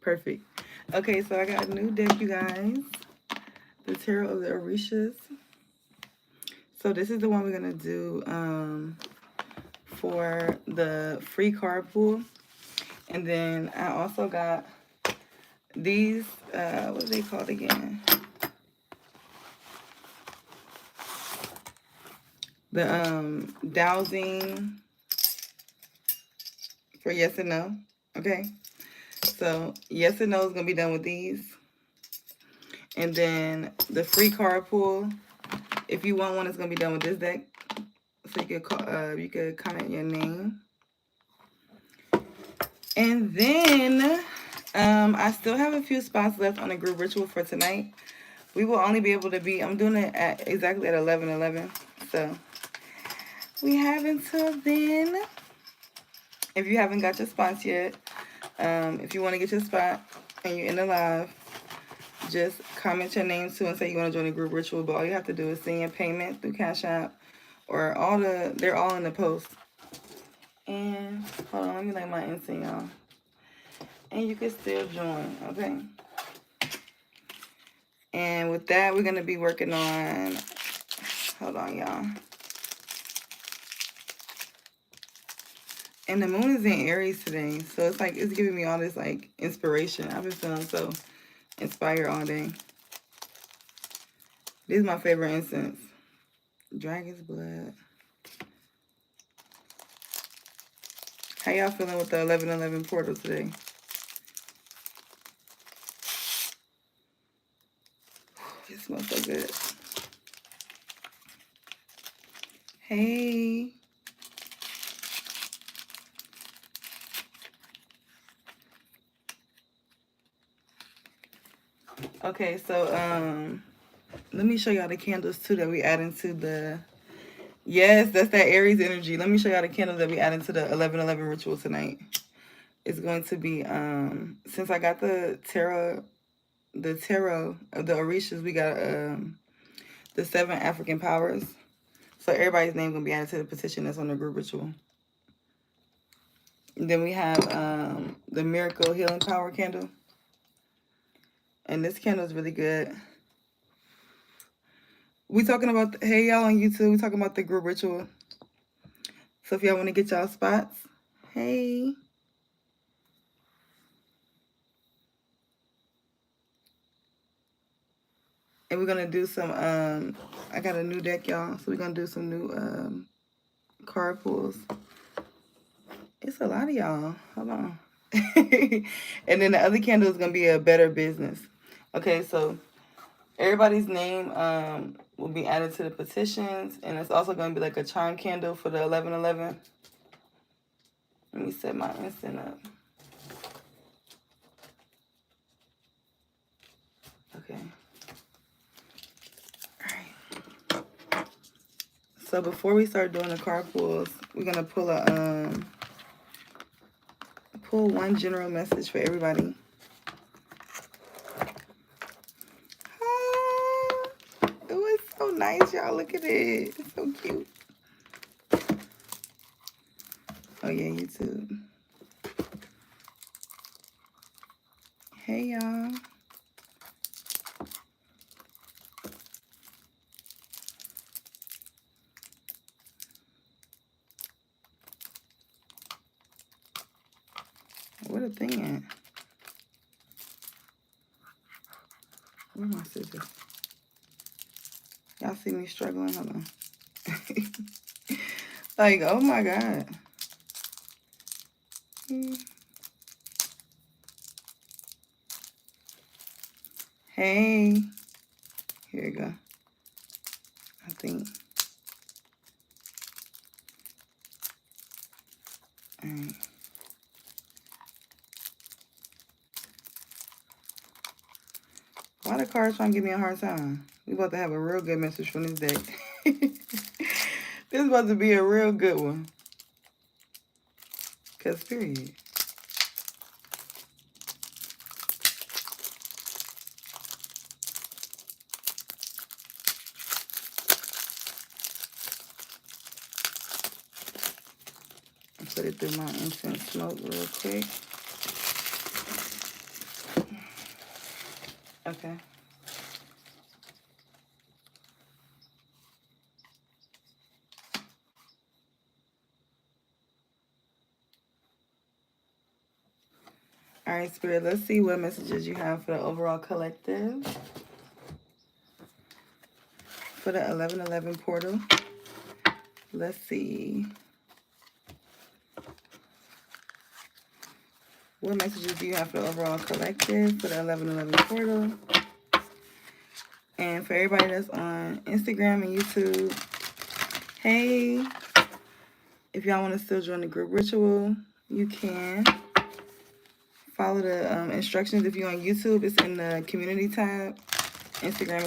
Perfect. Okay, so I got a new deck, you guys. The Tarot of the Orishas. So this is the one we're going to do for the free card pool. And then I also got these, what are they called again? The dowsing for yes and no. Okay. So yes and no is going to be done with these. And then the free card pool, if you want one, it's going to be done with this deck. So you could comment your name. And then I still have a few spots left on the group ritual for tonight. We will only be able to be, I'm doing it at exactly at 11:11. So we have until then. If you haven't got your spots yet, if you want to get your spot and you're in the live, just comment your name too and say you want to join the group ritual. But all you have to do is send your payment through Cash App or they're all in the post. And hold on, let me light my incense, y'all. And you can still join, okay? And with that, we're going to be working on, hold on, y'all. And the moon is in Aries today, so it's like, it's giving me all this, like, inspiration. I've been feeling so inspired all day. This is my favorite incense. Dragon's blood. How y'all feeling with the 11:11 portal today? It smells so good. Hey. Okay, so let me show y'all the candles too that we add into the, yes, that's that Aries energy. Let me show y'all the candles that we add into the 11:11 ritual tonight. It's going to be since I got the tarot of the Orishas, we got the 7 African powers. So everybody's name gonna be added to the petition that's on the group ritual. And then we have the miracle healing power candle. And this candle is really good. We talking about, hey y'all on YouTube, we talking about the group ritual. So if y'all want to get y'all spots, hey. And we're gonna do some I got a new deck, y'all. So we're gonna do some new card pulls. It's a lot of y'all. Hold on. And then the other candle is gonna be a better business. Okay, so everybody's name will be added to the petitions, and it's also gonna be like a charm candle for the 11:11. Let me set my instant up. Okay. All right. So before we start doing the card pulls, we're gonna pull one general message for everybody. It was so nice, y'all. Look at it. It's so cute. Oh yeah, YouTube. Hey y'all. What a thing at? Where my scissors? Y'all see me struggling? Hold on. Like, oh my God. Hey. Here you go. I think. All right. Why the cards trying to give me a hard time? We about to have a real good message from this deck. This is about to be a real good one. Because period. Put it through my incense smoke real quick. Okay. All right, Spirit, let's see what messages you have for the overall collective. For the 1111 portal. Let's see. What messages do you have for the overall collective for the 1111 portal? And for everybody that's on Instagram and YouTube, hey, if y'all want to still join the group ritual, you can. Follow the instructions. If you're on YouTube, it's in the community tab. Instagram,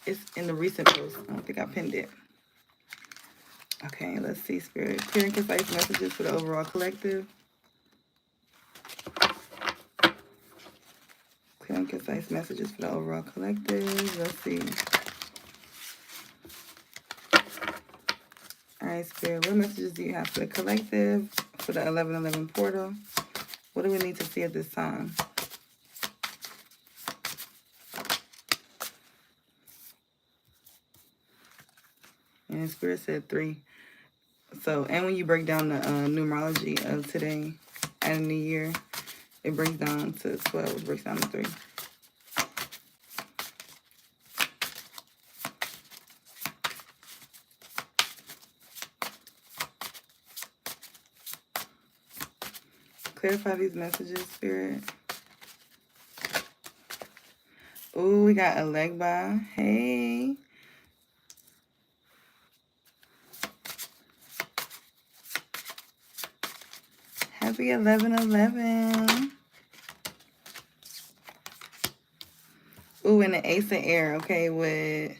it's in the recent post. I don't think I pinned it. Okay, let's see, Spirit. Clear and concise messages for the overall collective. Clear and concise messages for the overall collective. Let's see. All right, Spirit. What messages do you have for the collective for the 1111 portal? What do we need to see at this time? And Spirit said 3. So, and when you break down the numerology of today and the year, it breaks down to 12. It breaks down to 3. Clarify these messages, Spirit. Ooh, we got Alegba. Hey. Happy 11/11. Ooh, and the Ace of Air, okay, with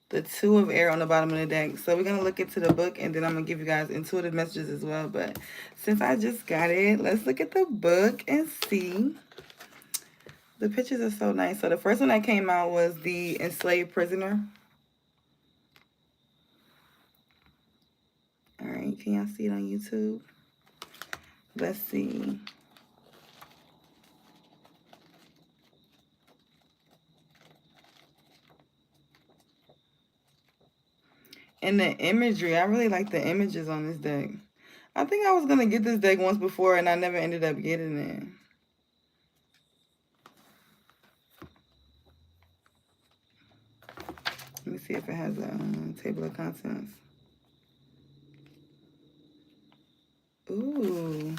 the 2 of Air on the bottom of the deck. So we're going to look into the book, and then I'm going to give you guys intuitive messages as well. But since I just got it, let's look at the book and see. The pictures are so nice. So the first one that came out was the enslaved prisoner. All right, can y'all see it on YouTube? Let's see. And the imagery, I really like the images on this deck. I think I was going to get this deck once before, and I never ended up getting it. Let me see if it has a table of contents. Ooh.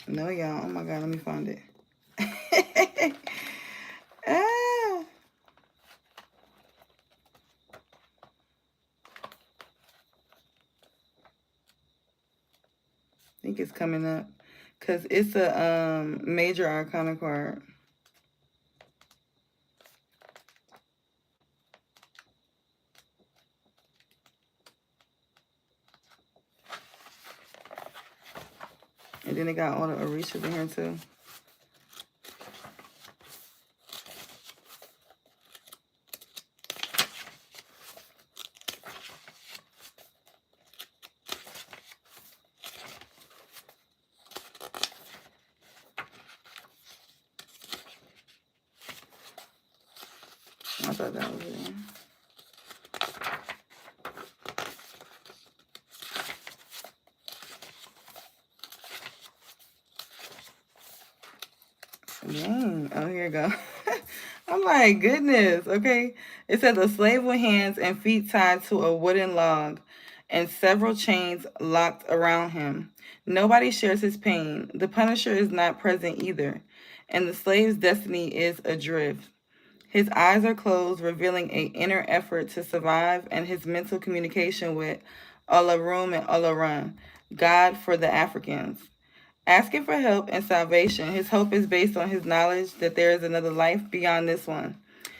No, y'all. Oh, my God. Let me find it. Ah. I think it's coming up. Because it's a major arcana card. And then it got all the Orishas in here, too. I thought that was it. Dang. Oh, here you go. I'm like, goodness. Okay. It says a slave with hands and feet tied to a wooden log and several chains locked around him. Nobody shares his pain. The Punisher is not present either, and the slave's destiny is adrift. His eyes are closed, revealing an inner effort to survive, and his mental communication with Olarum and Olaran, God for the Africans. Asking for help and salvation, his hope is based on his knowledge that there is another life beyond this one.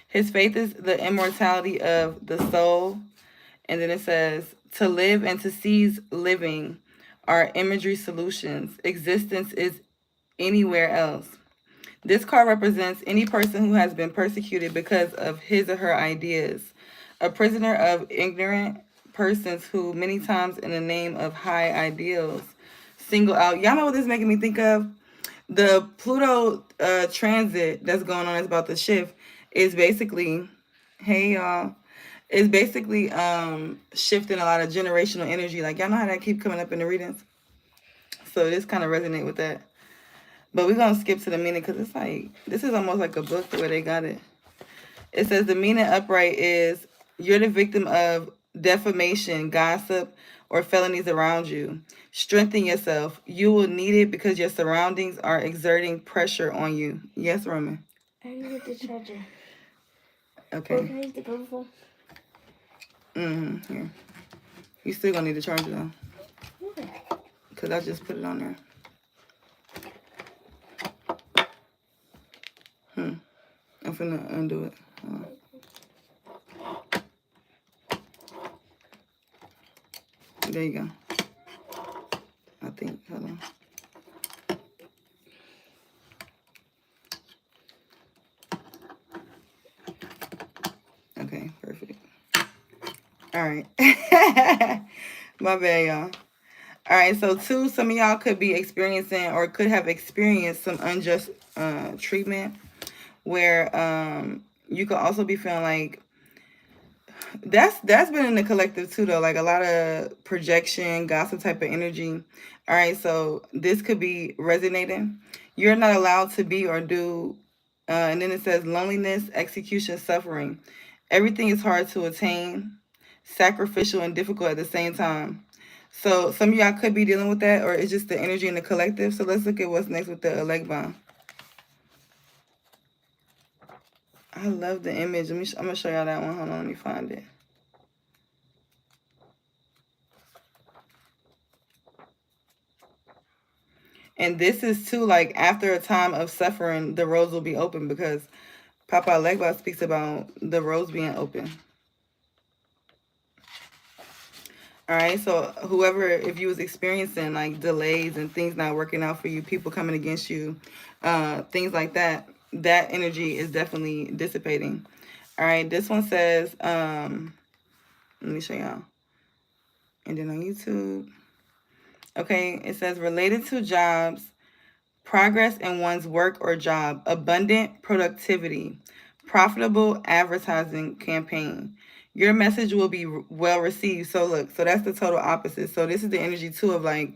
His faith is the immortality of the soul. And then it says, to live and to seize living are imagery solutions. Existence is anywhere else. This card represents any person who has been persecuted because of his or her ideas. A prisoner of ignorant persons who many times in the name of high ideals single out. Y'all know what this is making me think of? The Pluto transit that's going on, is about to shift, is basically, hey y'all, is basically shifting a lot of generational energy. Like, y'all know how that keep coming up in the readings? So this kind of resonate with that. But we're going to skip to the meaning because it's like, this is almost like a book the way they got it. It says the meaning upright is you're the victim of defamation, gossip, or felonies around you. Strengthen yourself. You will need it because your surroundings are exerting pressure on you. Yes, Roman? I need the charger. Okay. Or can I use the cover phone? Here. You still going to need the charger though. Okay. Because I just put it on there. I'm finna undo it. There you go. I think, hold on. Okay, perfect. All right. My bad, y'all. All right, so two, some of y'all could be experiencing or could have experienced some unjust treatment where you could also be feeling like that's been in the collective too though, like a lot of projection, gossip type of energy. All right, so this could be resonating. You're not allowed to be or do and then it says loneliness, execution, suffering. Everything is hard to attain, sacrificial and difficult at the same time. So some of y'all could be dealing with that, or it's just the energy in the collective. So let's look at what's next with the elect bomb. I love the image. I'm gonna show y'all that one. Hold on, let me find it. And this is too, like, after a time of suffering, the roads will be open, because Papa Legba speaks about the roads being open. All right, so whoever, if you was experiencing like delays and things not working out for you, people coming against you, things like that, that energy is definitely dissipating. All right, this one says, let me show y'all. And then on YouTube, okay, it says related to jobs, progress in one's work or job, abundant productivity, profitable advertising campaign. Your message will be well received. So look, so that's the total opposite. So this is the energy too of like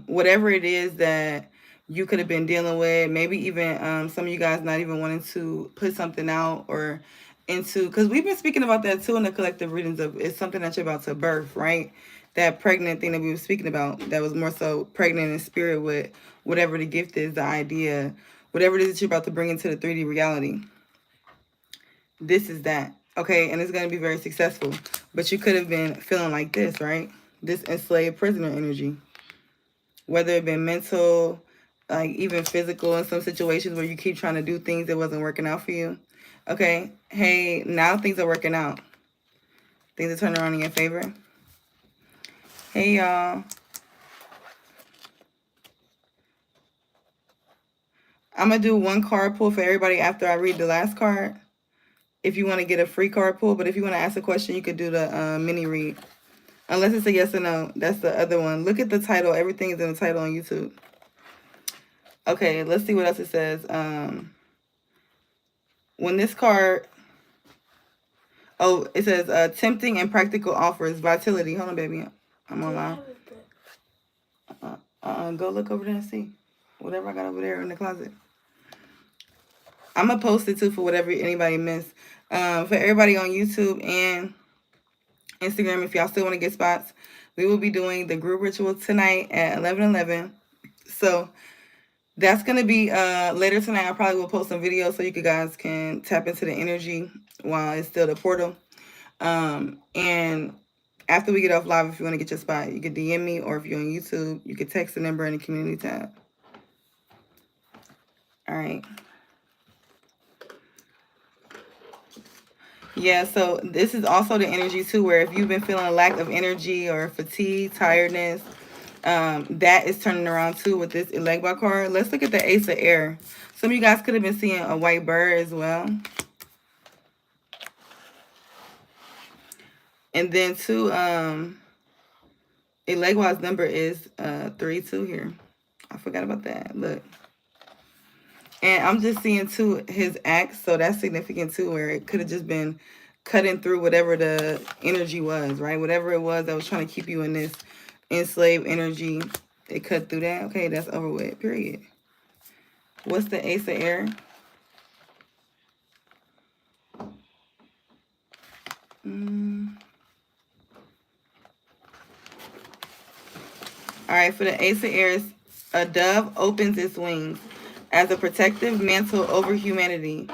whatever it is that you could have been dealing with, maybe even some of you guys not even wanting to put something out or into, because we've been speaking about that too in the collective readings of it's something that you're about to birth, right? That pregnant thing that we were speaking about, that was more so pregnant in spirit with whatever the gift is, the idea, whatever it is that you're about to bring into the 3D reality. This is that. Okay, and it's going to be very successful. But you could have been feeling like this, right? This enslaved prisoner energy. Whether it been mental, like even physical, in some situations where you keep trying to do things that wasn't working out for you. Okay, hey, now things are working out. Things are turning around in your favor. Hey, y'all. I'm going to do one card pull for everybody after I read the last card. If you want to get a free card pull, but if you want to ask a question, you could do the mini read. Unless it's a yes or no. That's the other one. Look at the title. Everything is in the title on YouTube. Okay, let's see what else it says. When this card... Oh, it says tempting and practical offers. Vitality. Hold on, baby. I'm online. Go look over there and see. Whatever I got over there in the closet. I'm going to post it too for whatever anybody missed. For everybody on YouTube and Instagram, if y'all still want to get spots, we will be doing the group ritual tonight at 11:11. So that's going to be later tonight. I probably will post some videos so you guys can tap into the energy while it's still the portal. And after we get off live, if you want to get your spot, you can DM me, or if you're on YouTube, you can text the number in the community tab. All right. Yeah, so this is also the energy too, where if you've been feeling a lack of energy or fatigue, tiredness, That is turning around too with this Elegba card. Let's look at the Ace of Air. Some of you guys could have been seeing a white bird as well. And then too, Elegba's number is 32 here. I forgot about that. Look. And I'm just seeing too his axe, so that's significant too, where it could have just been cutting through whatever the energy was, right? Whatever it was that was trying to keep you in this enslaved energy, it cut through that. Okay, that's over with, period. What's the Ace of Air? All right, for the Ace of Air, a dove opens its wings as a protective mantle over humanity.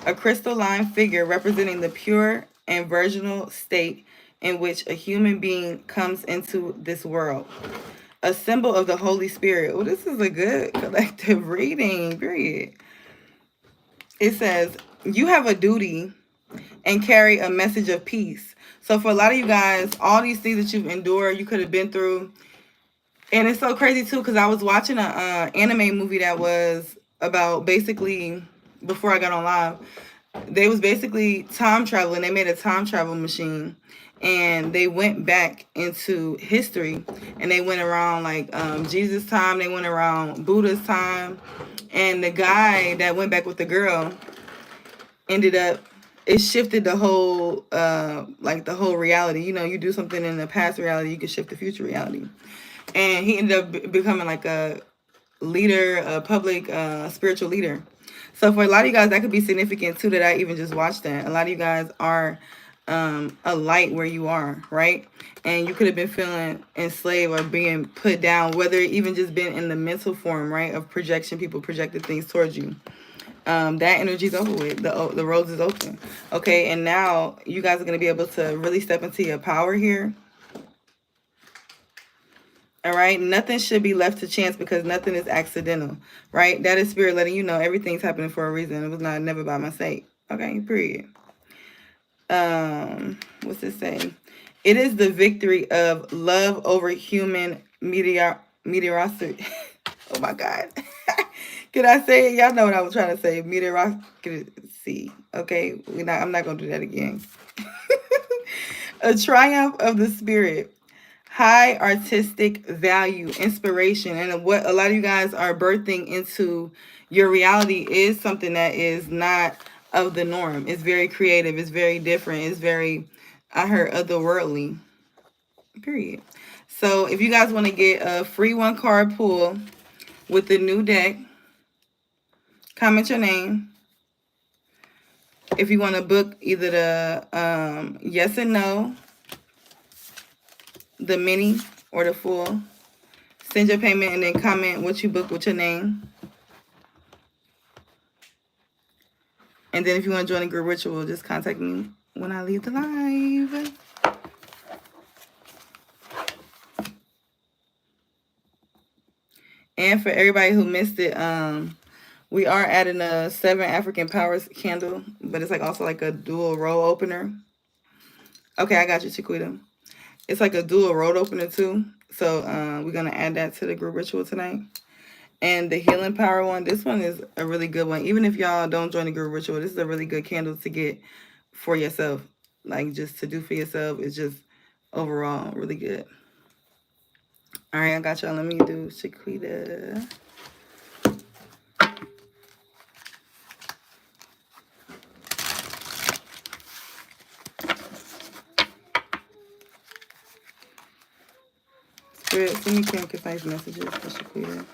A crystalline figure representing the pure and virginal state in which a human being comes into this world. A symbol of the Holy Spirit. Well, this is a good collective reading, period. It says, you have a duty and carry a message of peace. So for a lot of you guys, all these things that you've endured, you could have been through. And it's so crazy too, because I was watching an anime movie that was about basically, before I got on live, they was basically time traveling. They made a time travel machine and they went back into history and they went around like Jesus' time. They went around Buddha's time. And the guy that went back with the girl ended up, it shifted the whole, like the whole reality. You know, you do something in the past reality, you can shift the future reality. And he ended up becoming like a leader, a public spiritual leader. So for a lot of you guys, that could be significant too, that I even just watched that. A lot of you guys are a light where you are, right? And you could have been feeling enslaved or being put down, whether it even just been in the mental form, right, of projection, people projected things towards you. That energy's over with. The road is open. Okay, and now you guys are going to be able to really step into your power here. All right, nothing should be left to chance because nothing is accidental, right? That is spirit letting you know everything's happening for a reason. It was not never by mistake. Okay, period. What's this saying? It is the victory of love over human meteorosity. Oh my God. Can I say it? Y'all know what I was trying to say. Meteorosity. Okay, I'm not gonna do that again. A triumph of the spirit. High artistic value, inspiration, and what a lot of you guys are birthing into your reality is something that is not of the norm. It's very creative. It's very different. It's very, I heard, otherworldly. Period. So if you guys want to get a free 1-card pull with the new deck, comment your name. If you want to book either the yes and no, the mini, or the full, send your payment and then comment what you book with your name. And then if you want to join a group ritual, just contact me when I leave the live. And for everybody who missed it, we are adding a 7 African Powers candle, but it's like also like a dual roll opener. Okay, I got you, Chiquita. It's like a dual roll opener too. So we're going to add that to the group ritual tonight. And the healing power one, this one is a really good one. Even if y'all don't join the group ritual, this is a really good candle to get for yourself. Like just to do for yourself. It's just overall really good. All right, I got y'all. Let me do Chiquita. Spirit, send me clear and concise messages for Chiquita.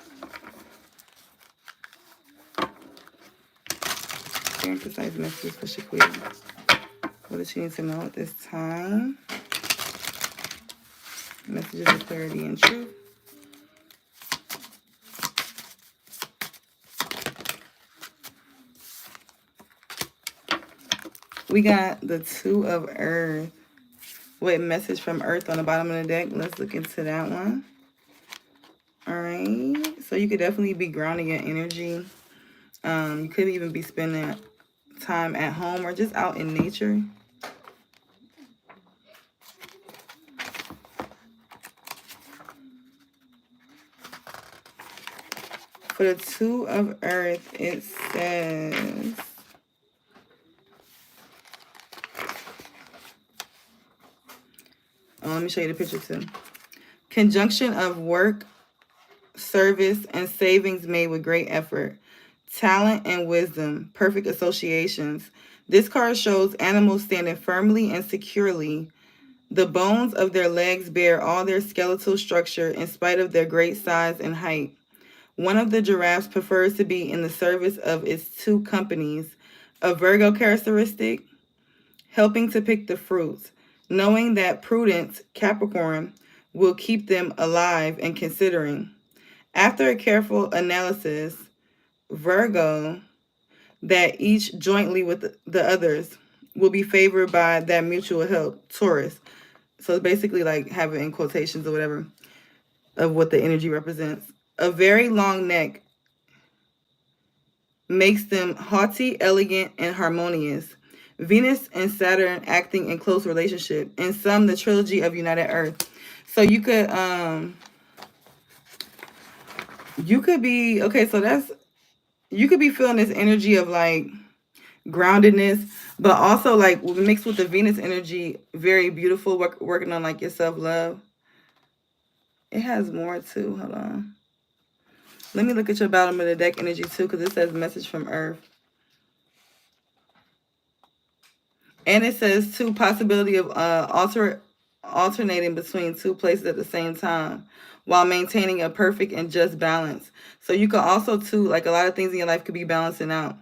Clear and concise messages for Chiquita. What does she need to know at this time? Messages of clarity and truth. We got the 2 of Earth with message from Earth on the bottom of the deck. Let's look into that one. All right. So you could definitely be grounding your energy. You could even be spending time at home or just out in nature. For the Two of Earth, it says... let me show you the picture too. Conjunction of work, service, and savings made with great effort. Talent and wisdom, perfect associations. This card shows animals standing firmly and securely. The bones of their legs bear all their skeletal structure in spite of their great size and height. One of the giraffes prefers to be in the service of its two companies. A Virgo characteristic, helping to pick the fruits, knowing that prudence, Capricorn, will keep them alive and considering. After a careful analysis, Virgo, that each jointly with the others will be favored by that mutual help, Taurus. So it's basically like having in quotations or whatever of what the energy represents. A very long neck makes them haughty, elegant, and harmonious. Venus and Saturn acting in close relationship. In some, the trilogy of United Earth. So you could be, okay, so that's, you could be feeling this energy of like groundedness, but also like mixed with the Venus energy, very beautiful, working on like your self-love. It has more too. Hold on. Let me look at your bottom of the deck energy too, because it says message from Earth. And it says too, possibility of alternating between two places at the same time while maintaining a perfect and just balance. So you could also too, like a lot of things in your life could be balancing out.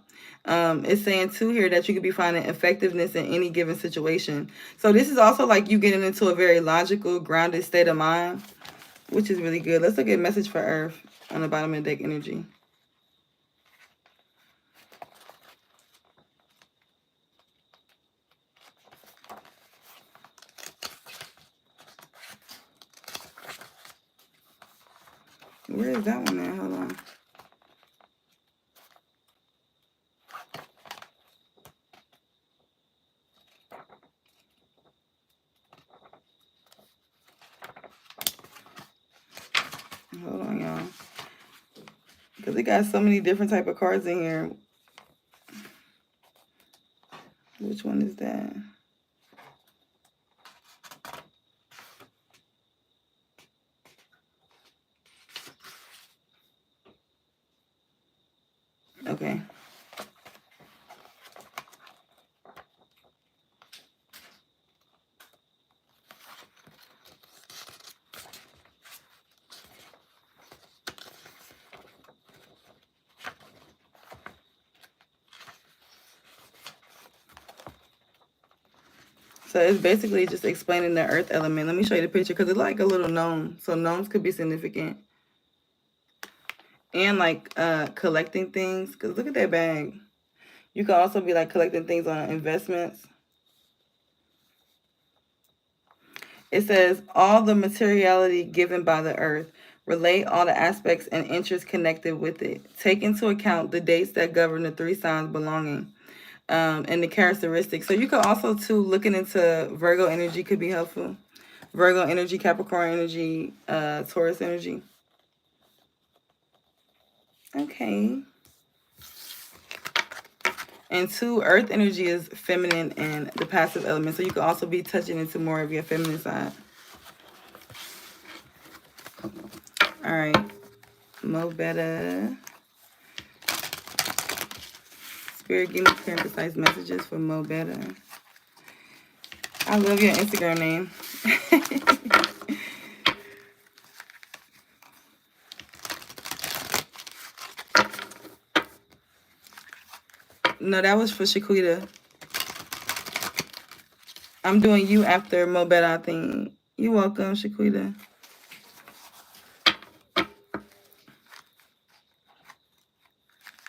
It's saying too here that you could be finding effectiveness in any given situation. So this is also like you getting into a very logical, grounded state of mind, which is really good. Let's look at message for Earth on the bottom of the deck energy. Where is that one at? Hold on. Hold on, y'all. Because it got so many different type of cards in here. Which one is that? Okay. So it's basically just explaining the earth element. Let me show you the picture because it's like a little gnome. So gnomes could be significant. And like collecting things. Because look at that bag. You can also be like collecting things on investments. It says, all the materiality given by the earth. Relate all the aspects and interests connected with it. Take into account the dates that govern the three signs belonging. And the characteristics. So you could also too, looking into Virgo energy could be helpful. Virgo energy, Capricorn energy, Taurus energy. Okay. And two, earth energy is feminine and the passive element. So you could also be touching into more of your feminine side. All right. Mo better. Spirit, give me clear and precise messages for Mo better. I love your Instagram name. No, that was for Shaquita. I'm doing you after Mo better, I think. You're welcome, Shaquita.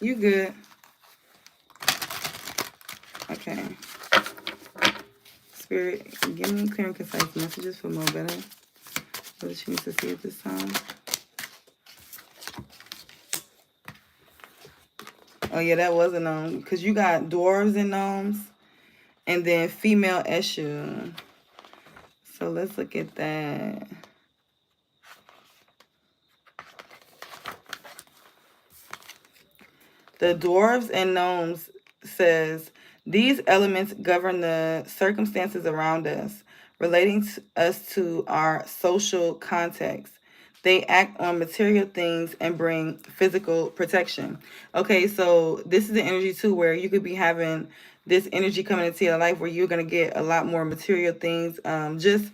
You good. Okay. Spirit, give me clear and concise messages for Mo better. What she needs to see at this time. Oh yeah, that was a gnome. Because you got dwarves and gnomes. And then female Eshu. So let's look at that. The dwarves and gnomes says these elements govern the circumstances around us, relating us to our social context. They act on material things and bring physical protection. Okay, so this is the energy too where you could be having this energy coming into your life where you're gonna get a lot more material things, just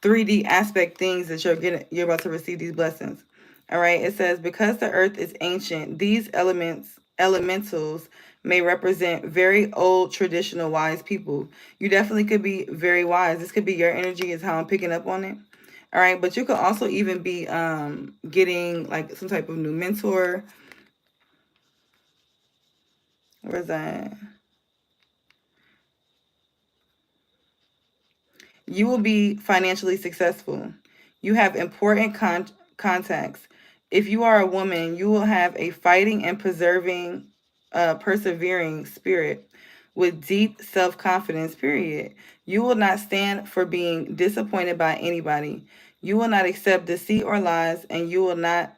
3D aspect things that you're about to receive these blessings. All right, it says because the earth is ancient, these elementals may represent very old traditional wise people. You definitely could be very wise. This could be your energy is how I'm picking up on it. All right, but you could also even be getting like some type of new mentor. Where's that? You will be financially successful. You have important contacts. If you are a woman, you will have a fighting and persevering spirit with deep self confidence, period. You will not stand for being disappointed by anybody. You will not accept deceit or lies, and you will not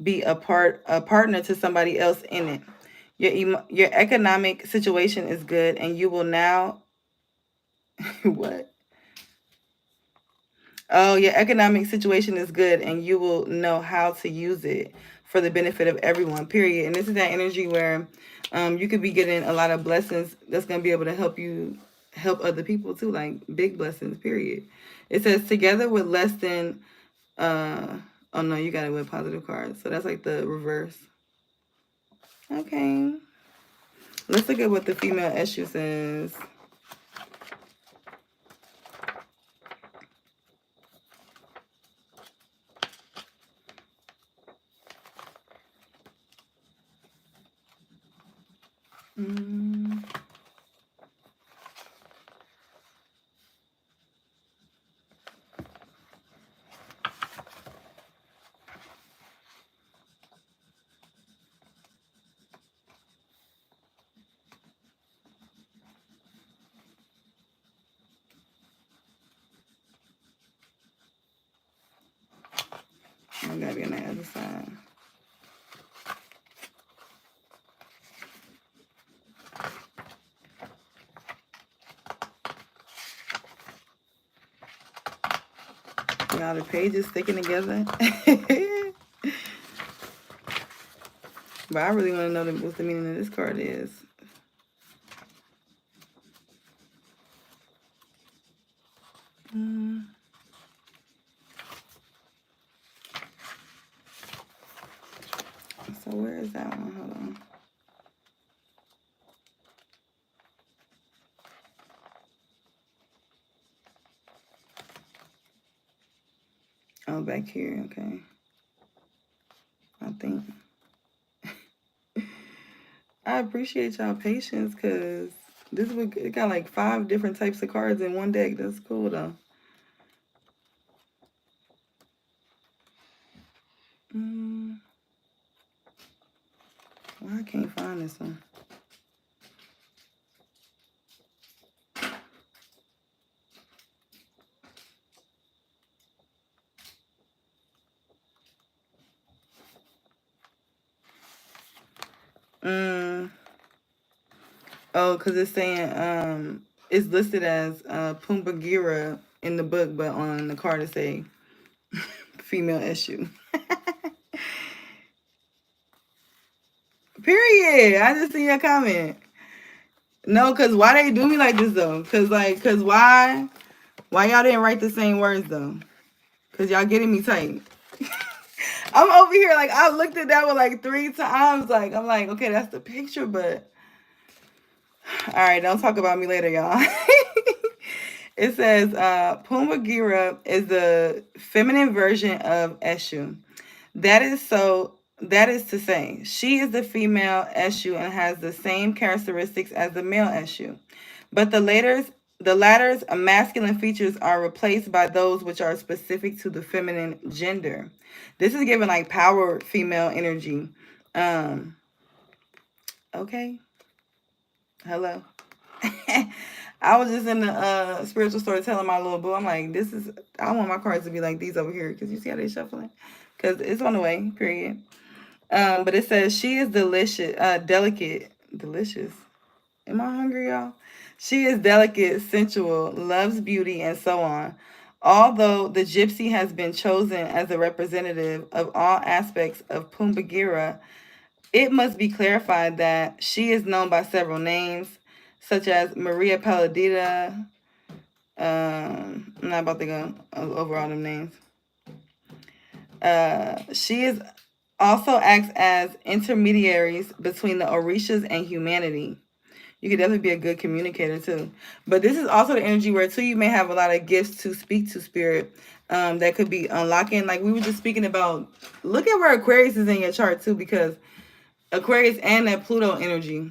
be a partner to somebody else in it. Your economic situation is good, and you will now what? Oh, your economic situation is good and you will know how to use it for the benefit of everyone, period. And this is that energy where you could be getting a lot of blessings that's going to be able to help you help other people too, like big blessings, period. It says together with less than, oh no, you got it with positive cards. So that's like the reverse. Okay. Let's look at what the female issue says. Mm. I gotta be on the other side. Y'all, the pages sticking together. But I really want to know what the meaning of this card is. So where is that one? Hold on. Oh, back here. Okay. I think. I appreciate y'all patience because it got like 5 different types of cards in one deck. That's cool though. Well, I can't find this one. Oh, because it's saying it's listed as Pumbagira in the book, but on the card it say female issue. Period. I just see your comment. No, because why they do me like this though? Because why y'all didn't write the same words though? Because y'all getting me tight. I'm over here like I looked at that one like 3 times. Like I'm like, okay, that's the picture, but all right, don't talk about me later, y'all. It says Pumbagira is the feminine version of Eshu. That is to say, she is the female Eshu and has the same characteristics as the male Eshu. But the latter's masculine features are replaced by those which are specific to the feminine gender. This is giving like power female energy. Okay. Hello. I was just in the spiritual store telling my little boo, I'm like, I want my cards to be like these over here because you see how they shuffling? Because it's on the way, period. But it says she is delicious, delicate, delicious. Am I hungry, y'all? She is delicate, sensual, loves beauty, and so on. Although the gypsy has been chosen as a representative of all aspects of Pumbagira, it must be clarified that she is known by several names, such as Maria Palladita. I'm not about to go over all them names. She is also acts as intermediaries between the Orishas and humanity. You could definitely be a good communicator too. But this is also the energy where too you may have a lot of gifts to speak to spirit. That could be unlocking. Like we were just speaking about. Look at where Aquarius is in your chart too, because Aquarius and that Pluto energy.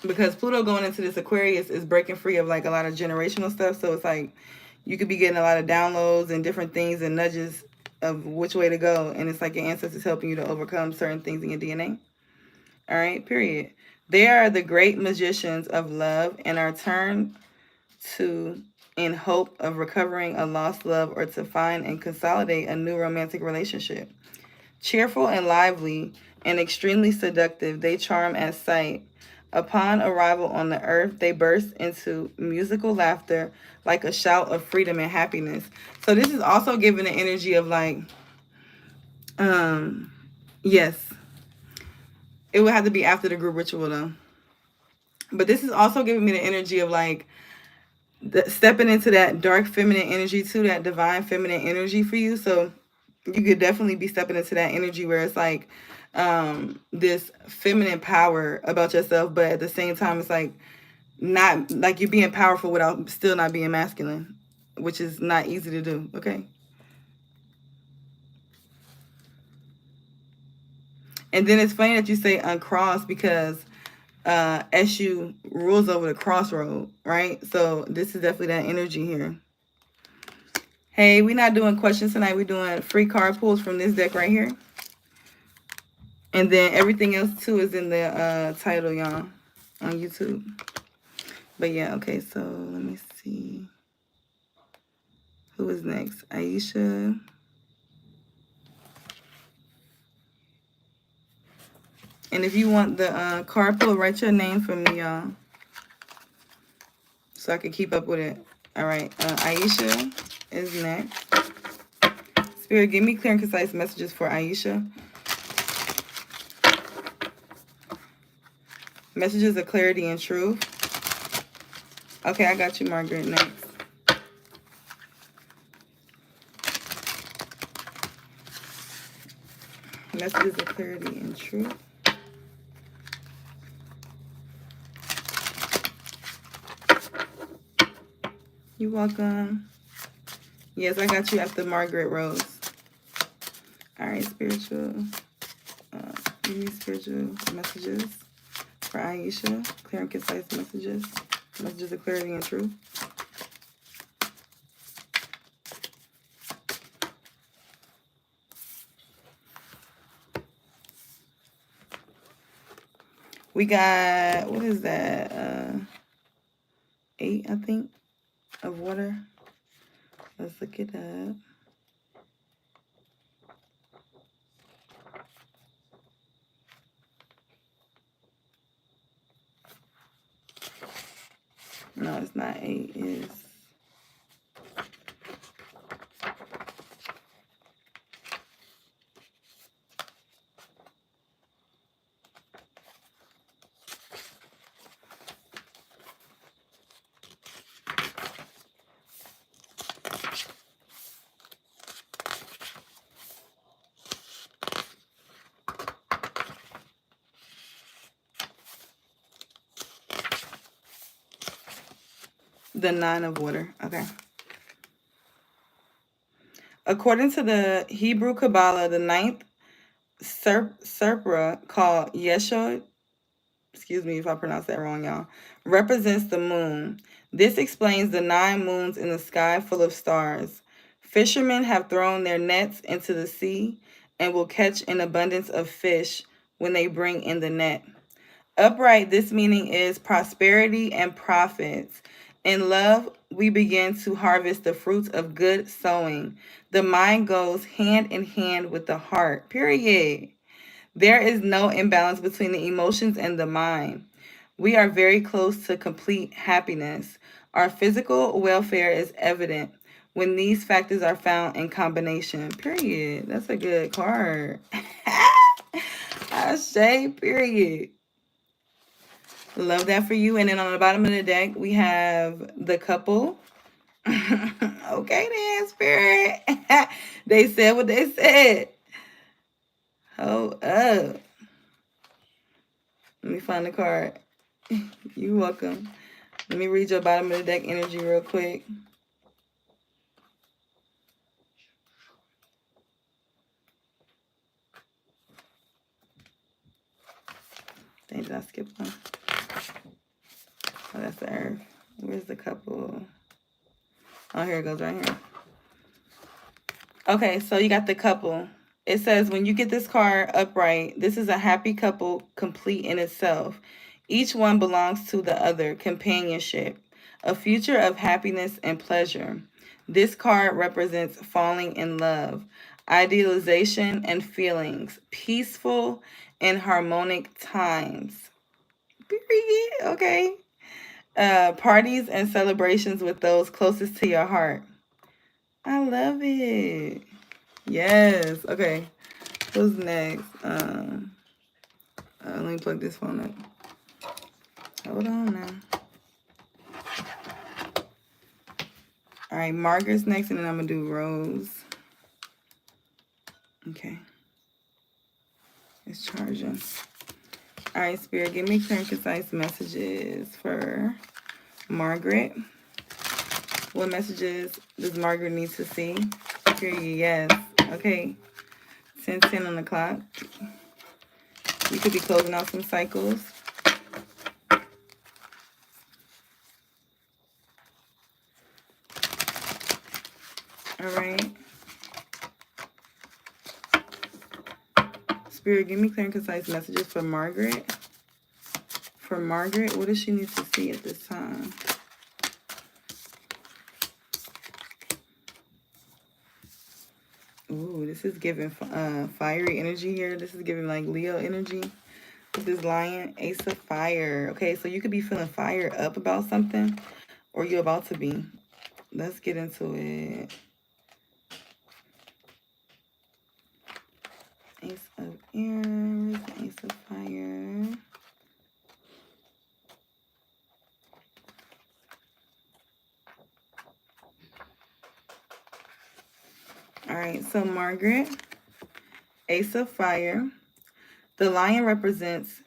Because Pluto going into this Aquarius is breaking free of like a lot of generational stuff. So it's like you could be getting a lot of downloads and different things and nudges of which way to go. And it's like your ancestors helping you to overcome certain things in your DNA. All right, period. They are the great magicians of love and are turned to in hope of recovering a lost love or to find and consolidate a new romantic relationship. Cheerful and lively and extremely seductive, they charm at sight. Upon arrival on the earth, they burst into musical laughter like a shout of freedom and happiness. So this is also giving the energy of like, yes, it would have to be after the group ritual though. But this is also giving me the energy of like stepping into that dark feminine energy too, that divine feminine energy for you. So you could definitely be stepping into that energy where it's like this feminine power about yourself, but at the same time it's like not like you're being powerful without still not being masculine, which is not easy to do. Okay. And then it's funny that you say uncross because SU rules over the crossroad, right? So this is definitely that energy here. Hey, we're not doing questions tonight. We're doing free card pulls from this deck right here. And then everything else too is in the title, y'all, on YouTube. But yeah, okay, so let me see. Who is next? Aisha. And if you want the card pull, write your name for me, y'all, so I can keep up with it. All right, Aisha is next. Spirit, give me clear and concise messages for Aisha. Messages of clarity and truth. Okay, I got you, Margaret, next. Messages of clarity and truth. You're welcome. Yes, I got you after Margaret Rose. All right, spiritual. Give me spiritual messages for Aisha. Clear and concise messages. Messages of clarity and truth. We got, what is that? 8, I think, of water. Let's look it up. No, it's not 8. It's the 9 of water. Okay. According to the Hebrew Kabbalah, the 9th Serpra, called Yeshod, excuse me if I pronounce that wrong, y'all, represents the moon. This explains the 9 moons in the sky full of stars. Fishermen have thrown their nets into the sea and will catch an abundance of fish when they bring in the net. Upright, this meaning is prosperity and profits. In love, we begin to harvest the fruits of good sowing. The mind goes hand in hand with the heart, period. There is no imbalance between the emotions and the mind. We are very close to complete happiness. Our physical welfare is evident when these factors are found in combination. Period. That's a good card. I say period. Love that for you. And then on the bottom of the deck, we have the couple. Okay then, spirit. They said what they said. Hold up. Let me find the card. You're welcome. Let me read your bottom of the deck energy real quick. Dang, did I skip one? Oh, that's the earth. Where's the couple? Oh, here it goes right here. Okay, so you got the couple. It says, when you get this card upright, this is a happy couple complete in itself. Each one belongs to the other. Companionship. A future of happiness and pleasure. This card represents falling in love. Idealization and feelings. Peaceful and harmonic times. Period. Okay. Parties and celebrations with those closest to your heart. I love it. Yes. Okay. Who's next? Let me plug this phone up. Hold on now. All right, Margaret's next, and then I'm gonna do Rose. Okay. It's charging. All right, Spirit, give me clear and concise messages for Margaret. What messages does Margaret need to see? Period. Yes. Okay. 10:10 on the clock. You could be closing out some cycles. All right. Spirit, give me clear and concise messages for Margaret. For Margaret, what does she need to see at this time? Ooh, this is giving fiery energy here. This is giving like Leo energy. With this Lion, Ace of Fire. Okay, so you could be feeling fired up about something, or you're about to be. Let's get into it. Ace of Air. Where's the Ace of Fire? All right, so Margaret, Ace of Fire. The Lion represents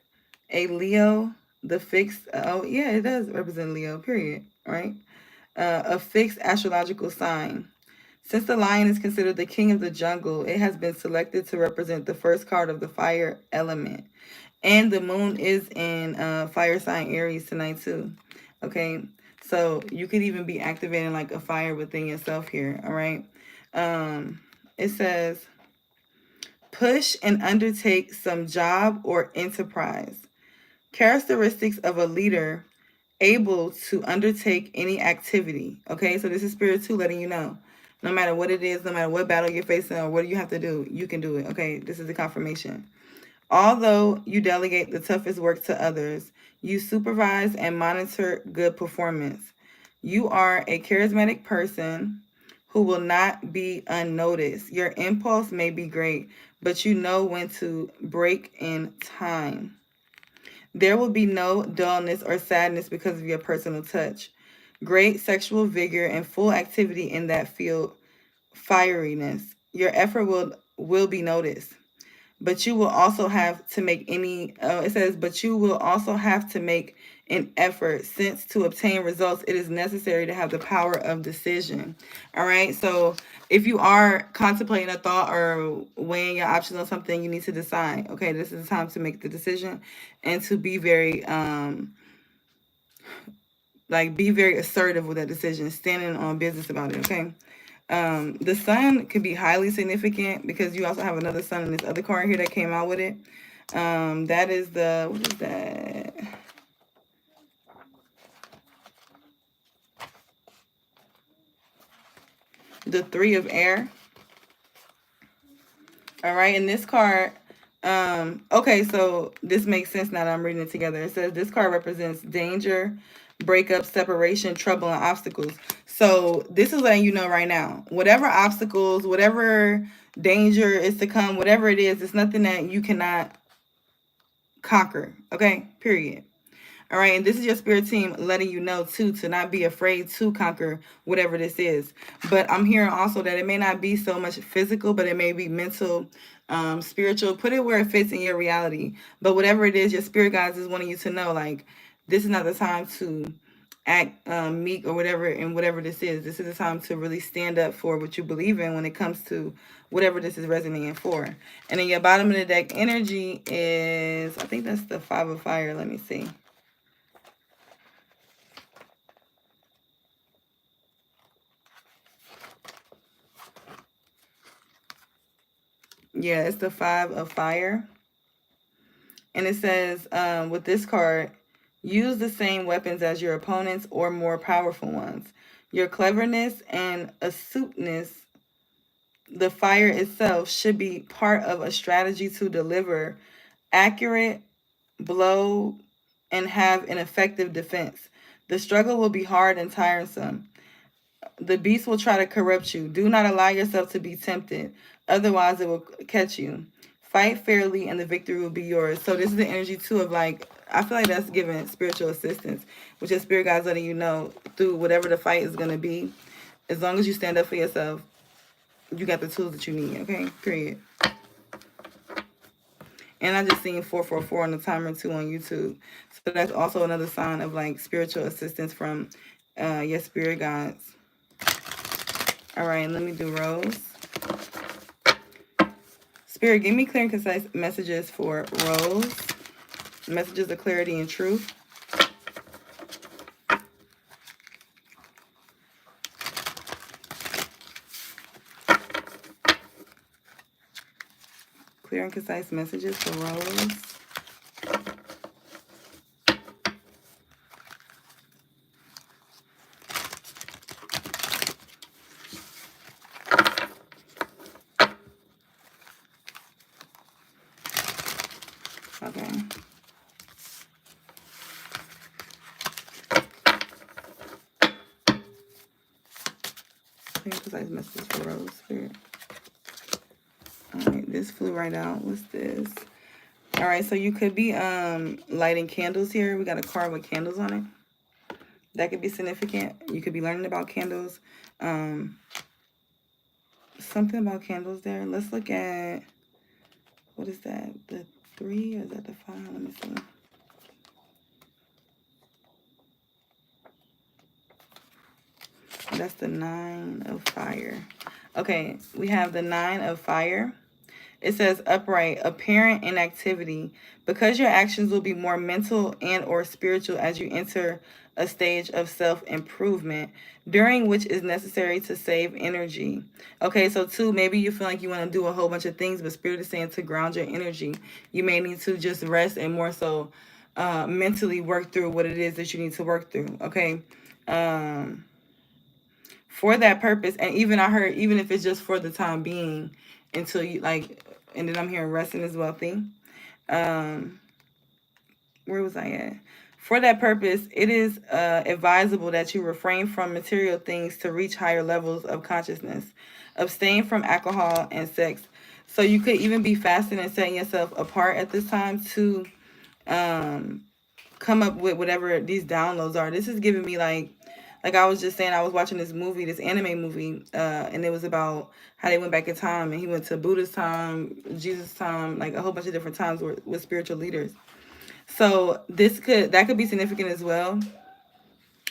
a Leo, the fixed, oh yeah, it does represent Leo, period, right? A fixed astrological sign. Since the lion is considered the king of the jungle, it has been selected to represent the first card of the fire element. And the moon is in fire sign Aries tonight too. Okay, so you could even be activating like a fire within yourself here, all right? It says, push and undertake some job or enterprise. Characteristics of a leader able to undertake any activity. Okay, so this is Spirit 2 letting you know. No matter what it is, no matter what battle you're facing or what you have to do, you can do it. Okay, this is the confirmation. Although you delegate the toughest work to others, you supervise and monitor good performance. You are a charismatic person who will not be unnoticed. Your impulse may be great, but you know when to break in time. There will be no dullness or sadness because of your personal touch. Great sexual vigor and full activity in that field. Fieriness. Your effort will be noticed. But you will also have to make it says, but you will also have to make an effort, since to obtain results, it is necessary to have the power of decision. All right. So if you are contemplating a thought or weighing your options on something, you need to decide. Okay, this is the time to make the decision and to be very be very assertive with that decision, standing on business about it. Okay. The sun could be highly significant because you also have another sun in this other card here that came out with it. That is the, what is that? The 3 of air. All right, in this card, Okay, so this makes sense now that I'm reading it together. It says this card represents danger, breakup, separation, trouble, and obstacles. So this is letting you know right now, whatever obstacles, whatever danger is to come, whatever it is, it's nothing that you cannot conquer. Okay, period. All right, and this is your spirit team letting you know too to not be afraid to conquer whatever this is. But I'm hearing also that it may not be so much physical, but it may be mental, spiritual. Put it where it fits in your reality. But whatever it is, your spirit guides is wanting you to know, like, this is not the time to act meek or whatever, and whatever this is. This is the time to really stand up for what you believe in when it comes to whatever this is resonating for. And then your bottom of the deck energy is, I think that's the 5 of fire. Let me see. Yeah, it's the 5 of fire. And it says, with this card, use the same weapons as your opponents or more powerful ones. Your cleverness and astuteness, the fire itself, should be part of a strategy to deliver accurate blow and have an effective defense. The struggle will be hard and tiresome. The beast will try to corrupt you. Do not allow yourself to be tempted. Otherwise, it will catch you. Fight fairly and the victory will be yours. So this is the energy too of like, I feel like that's giving spiritual assistance, which is spirit guides letting you know through whatever the fight is going to be. As long as you stand up for yourself, you got the tools that you need. Okay, period. And I just seen 444 on the timer too on YouTube. So that's also another sign of like spiritual assistance from your spirit guides. All right, let me do Rose. Spirit, give me clear and concise messages for Rose. Messages of clarity and truth. Clear and concise messages for Rose. Okay. Clear and concise messages for Rose, Spirit. All right, this flew right out. What's this? All right, so you could be lighting candles here. We got a card with candles on it. That could be significant. You could be learning about candles. Something about candles there. Let's look at, what is that? The 3 or is that the 5? Let me see. That's the 9 of fire. Okay, we have the 9 of fire. It says upright, apparent inactivity, because your actions will be more mental and or spiritual as you enter a stage of self-improvement, during which is necessary to save energy. Okay, so 2, maybe you feel like you want to do a whole bunch of things, but Spirit is saying to ground your energy. You may need to just rest and more so mentally work through what it is that you need to work through. Okay. For that purpose, and even I heard, even if it's just for the time being, until you like, and then I'm hearing resting is wealthy. Where was I at? For that purpose, it is advisable that you refrain from material things to reach higher levels of consciousness. Abstain from alcohol and sex. So you could even be fasting and setting yourself apart at this time to come up with whatever these downloads are. This is giving me like I was just saying, I was watching this movie, this anime movie, and it was about how they went back in time, and he went to Buddha's time, Jesus' time, like a whole bunch of different times with spiritual leaders. So that could be significant as well,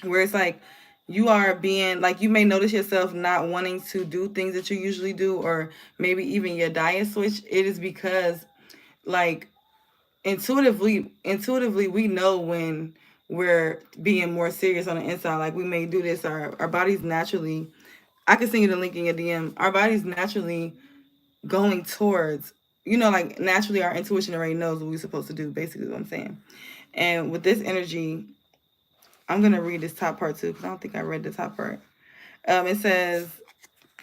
where it's like you are being like, you may notice yourself not wanting to do things that you usually do, or maybe even your diet switch. It is because like intuitively we know when we're being more serious on the inside. Like we may do this, our body's naturally, I can send you the link in your DM, our body's naturally going towards, like naturally our intuition already knows what we're supposed to do, basically what I'm saying. And with this energy, I'm going to read this top part too, because I don't think I read the top part. It says,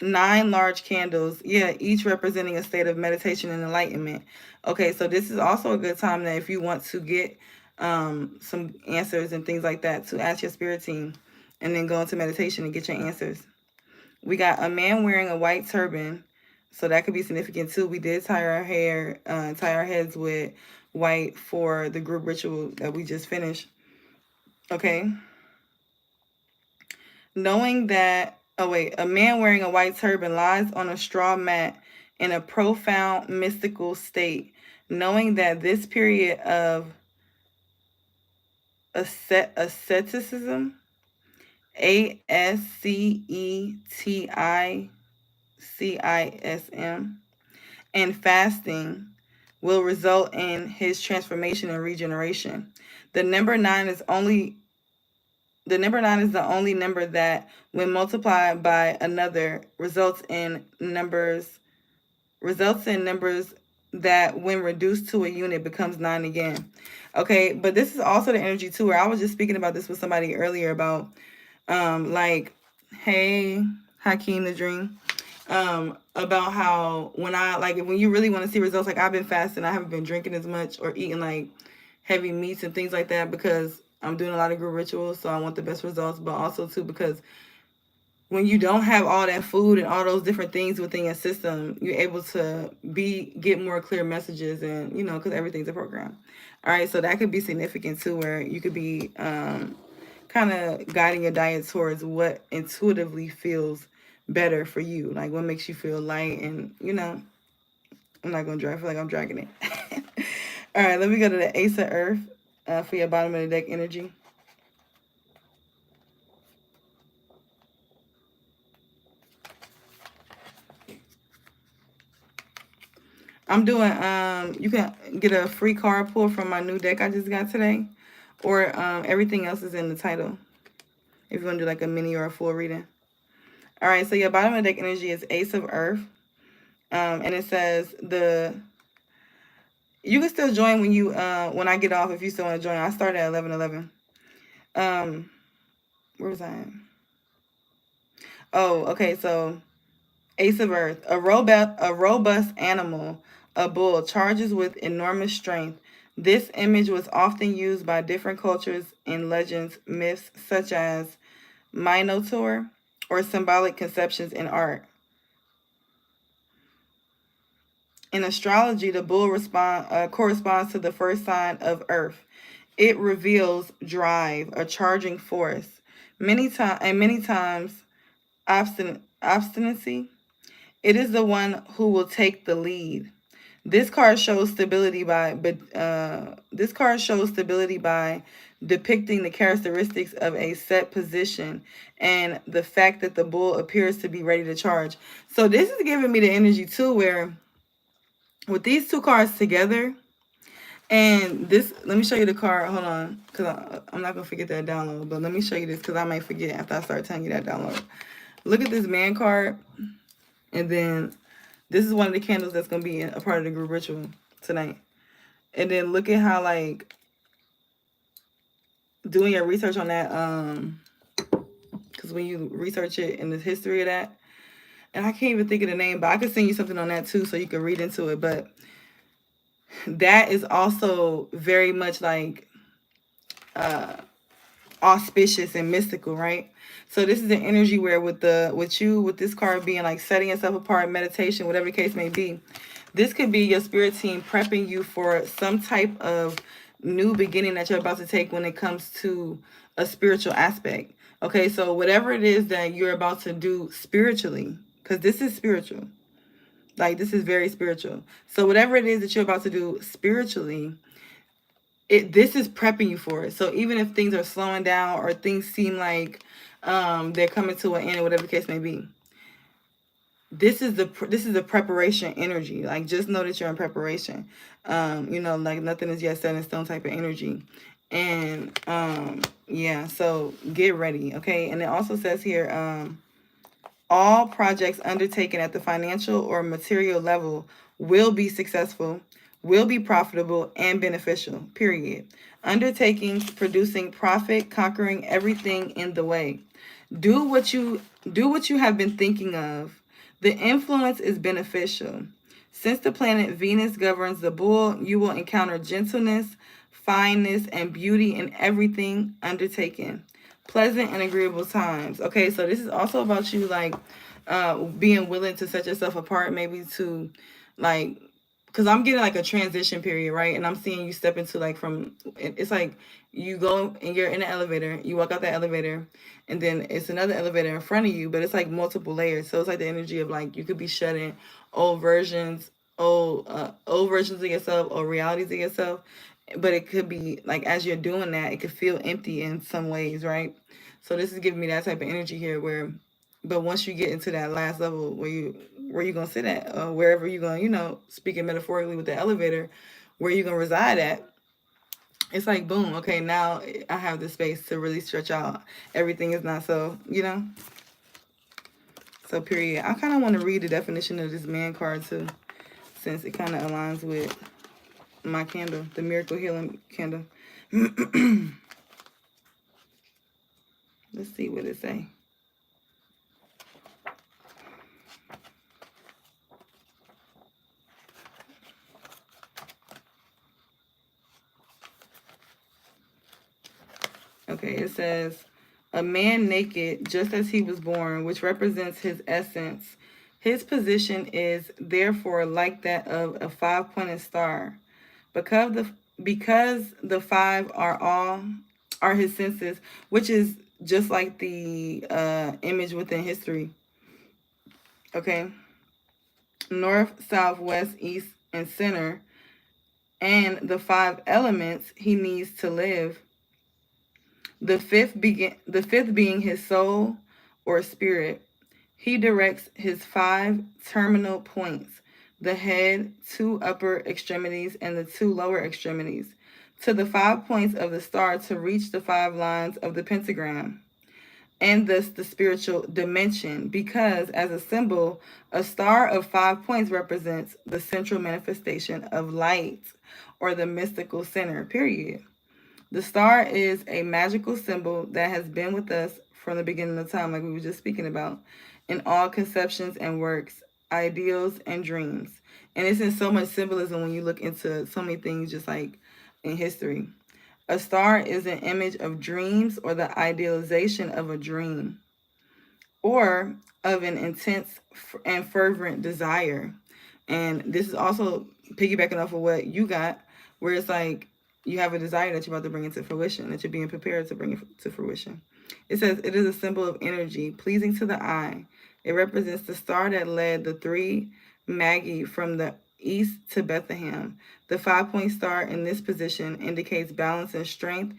9 large candles, yeah, each representing a state of meditation and enlightenment. Okay, so this is also a good time that if you want to get some answers and things like that, to ask your spirit team and then go into meditation and get your answers. We got a man wearing a white turban, so that could be significant too. We did tie our hair, tie our heads with white for the group ritual that we just finished. Okay. Knowing that, oh wait, a man wearing a white turban lies on a straw mat in a profound mystical state, knowing that this period of asceticism, ASCETICISM, and fasting will result in his transformation and regeneration. The number 9 is the only number that, when multiplied by another, results in numbers that, when reduced to a unit, becomes 9 again. Okay, but this is also the energy too, where I was just speaking about this with somebody earlier about like, hey, Hakeem the Dream, about how when you really want to see results, like I've been fasting, I haven't been drinking as much or eating like heavy meats and things like that because I'm doing a lot of group rituals, so I want the best results, but also too because when you don't have all that food and all those different things within your system, you're able to get more clear messages, and because everything's a program. All right, so that could be significant too, where you could be kind of guiding your diet towards what intuitively feels better for you, like what makes you feel light, and I'm not gonna drag. I feel like I'm dragging it. All right, let me go to the Ace of Earth for your bottom of the deck energy. I'm doing, you can get a free card pull from my new deck I just got today, or everything else is in the title if you want to do like a mini or a full reading. All right, so your bottom of the deck energy is Ace of Earth, and it says you can still join when I get off if you still want to join. I start at 11:11. Where was I at? Oh, okay, so Ace of Earth, a robust animal, a bull, charges with enormous strength. This image was often used by different cultures in legends, myths, such as Minotaur, or symbolic conceptions in art. In astrology, the bull corresponds to the first sign of Earth. It reveals drive, a charging force. Many times, obstinacy. It is the one who will take the lead. This card shows stability by depicting the characteristics of a set position and the fact that the bull appears to be ready to charge. So this is giving me the energy too, where with these two cards together, and this, let me show you the card. Hold on, because I'm not gonna forget that download. But let me show you this because I might forget after I start telling you that download. Look at this man card, and then this is one of the candles that's going to be a part of the group ritual tonight. And then look at how, like, doing your research on that, because when you research it in the history of that, and I can't even think of the name, but I could send you something on that too so you can read into it. But that is also very much like auspicious and mystical, right? So this is an energy where with this card being like setting yourself apart, meditation, whatever the case may be, this could be your spirit team prepping you for some type of new beginning that you're about to take when it comes to a spiritual aspect. Okay, so whatever it is that you're about to do spiritually, because this is spiritual, like this is very spiritual. So whatever it is that you're about to do spiritually, this is prepping you for it. So even if things are slowing down or things seem like they're coming to an end or whatever the case may be, this is the preparation energy. Like, just know that you're in preparation. Like nothing is yet set in stone type of energy. And yeah, so get ready, okay? And it also says here, all projects undertaken at the financial or material level will be successful, will be profitable and beneficial, period. Undertakings producing profit, conquering everything in the way. Do what you have been thinking of The influence is beneficial. Since the planet Venus governs the bull, you will encounter gentleness, fineness, and beauty in everything undertaken. Pleasant and agreeable times. Okay, so this is also about you, like, being willing to set yourself apart, maybe to, like, because I'm getting like a transition period, right? And I'm seeing you step into, like, it's like you go and you're in an elevator, you walk out that elevator, and then it's another elevator in front of you, but it's like multiple layers. So it's like the energy of, like, you could be shedding old versions, old versions of yourself, or realities of yourself. But it could be like, as you're doing that, it could feel empty in some ways, right? So this is giving me that type of energy here, where, but once you get into that last level where you gonna sit at, wherever you're gonna, speaking metaphorically with the elevator, where you gonna reside at, it's like, boom, okay, now I have the space to really stretch out. Everything is not so, so period. I kind of want to read the definition of this man card too, since it kind of aligns with my candle, the miracle healing candle. Let's see what it say. Okay, it says, a man naked just as he was born, which represents his essence. His position is therefore like that of a 5-pointed star. Because the five are his senses, which is just like the image within history. Okay. North, south, west, east, and center, and the 5 elements he needs to live. The fifth being his soul or spirit. He directs his 5 terminal points, the head, 2 upper extremities, and the 2 lower extremities, to the 5 points of the star to reach the 5 lines of the pentagram, and thus the spiritual dimension, because as a symbol, a star of 5 points represents the central manifestation of light, or the mystical center, period. The star is a magical symbol that has been with us from the beginning of time, like we were just speaking about, in all conceptions and works, ideals and dreams. And it's in so much symbolism when you look into so many things, just like in history. A star is an image of dreams, or the idealization of a dream, or of an intense and fervent desire. And this is also piggybacking off of what you got, where it's like you have a desire that you're about to bring into fruition, that you're being prepared to bring it to fruition. It says it is a symbol of energy, pleasing to the eye. It represents the star that led the 3 Magi from the east to Bethlehem. The 5-point star in this position indicates balance and strength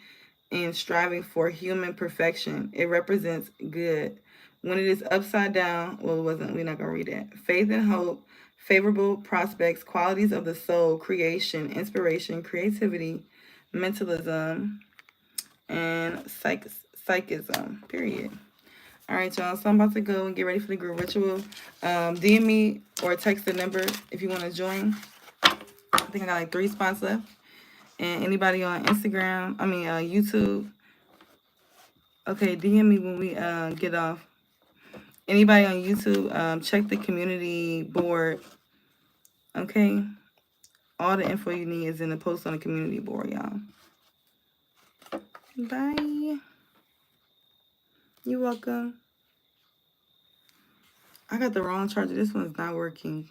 and striving for human perfection. It represents good. When it is upside down, well, it wasn't, we're not going to read that. Faith and hope, favorable prospects, qualities of the soul, creation, inspiration, creativity, mentalism, and psychism, period. All right, y'all. So I'm about to go and get ready for the group ritual. DM me or text the number if you want to join. I think I got like 3 spots left. And anybody on Instagram, YouTube. Okay, DM me when we get off. Anybody on YouTube, check the community board. Okay. All the info you need is in the post on the community board, y'all. Bye. You're welcome. I got the wrong charger. This one's not working.